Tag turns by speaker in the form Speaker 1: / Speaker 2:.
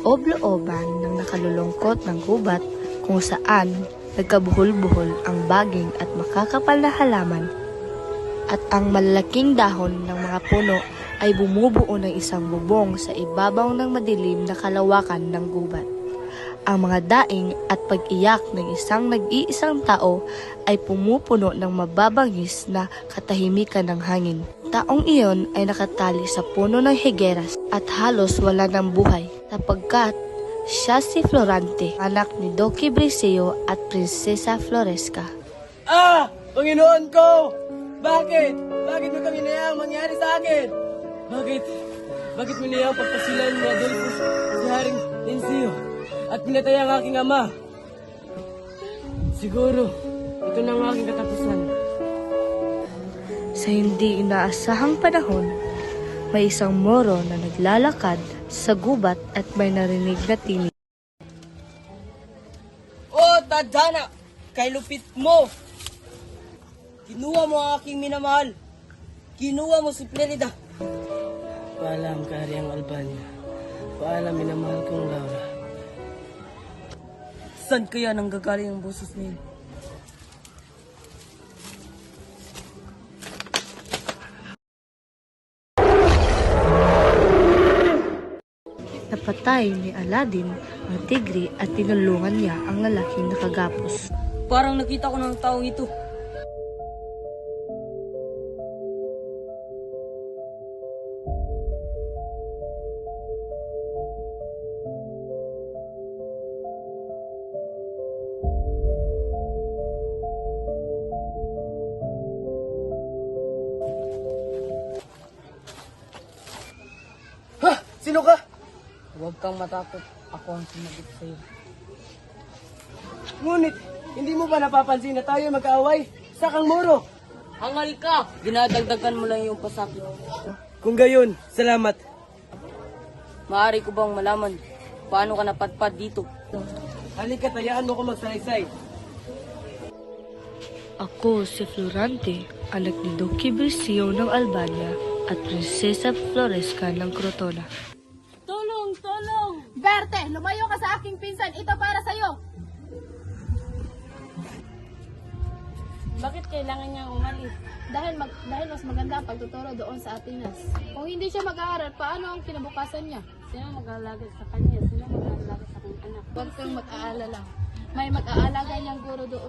Speaker 1: kaloob-looban ng nakalulungkot ng gubat kung saan nagkabuhol-buhol ang baging at makakapal na halaman at ang malalaking dahon ng mga puno ay bumubuo ng isang bubong sa ibabaw ng madilim na kalawakan ng gubat. Ang mga daing at pag-iyak ng isang nag-iisang tao ay pumupuno ng mababangis na katahimikan ng hangin. Taong iyon ay nakatali sa puno ng higueras at halos wala ng buhay sapagkat siya si Florante, anak ni Doki Briseo at Prinsesa Floresca.
Speaker 2: Ah! Panginoon ko! Bakit? Bakit mo kami niyang mangyari sa akin? Bakit? Bakit mo niyang pagpasilan ni Adolfo si Haring Enzio at pinatay ang aking ama? Siguro, ito na ang aking katapusan.
Speaker 1: Sa hindi inaasahang panahon, may isang Moro na naglalakad sa gubat at may narinig na tinig.
Speaker 2: Oh, tadhana! Kay lupit mo! Kinuha mo ang aking minamahal. Kinuha mo si Plerida. Paalam, Karyang Albania. Paalam, minamahal kong Laura. Saan kaya nanggagaling ang boses niya?
Speaker 1: Napatay ni Aladdin ang tigre at tinulungan niya ang lalaking nakagapos.
Speaker 2: Parang nakita ko ng taong ito. Ha! Sino ka? Huwag kang matakot. Ako ang sumagot sa'yo. Ngunit, hindi mo ba napapansin na tayo mag-aaway? Sa kang Moro! Hangal ka! Dinadagdagan mo lang yung pasakit. Kung gayon, salamat. Maaari ko bang malaman paano ka napadpad dito? Halika, tayaan mo ko magsalaysay.
Speaker 1: Ako si Florante, anak ni Doki Briseo ng Albania at Prinsesa Floresca ng Crotona.
Speaker 2: Tulong! Tulong!
Speaker 3: Berte, lumayo ka sa aking pinsan. Ito para sa'yo.
Speaker 4: Bakit kailangan niyang umalis?
Speaker 3: Dahil mas maganda ang pagtuturo doon sa Atenas. Kung hindi siya mag-aaral, paano ang kinabukasan niya?
Speaker 4: Sino mag-aalaga sa kanya? Sino mag-aalaga sa kanyang anak?
Speaker 3: Huwag kang mag-aalala. May mag-aalaga niyang guro doon.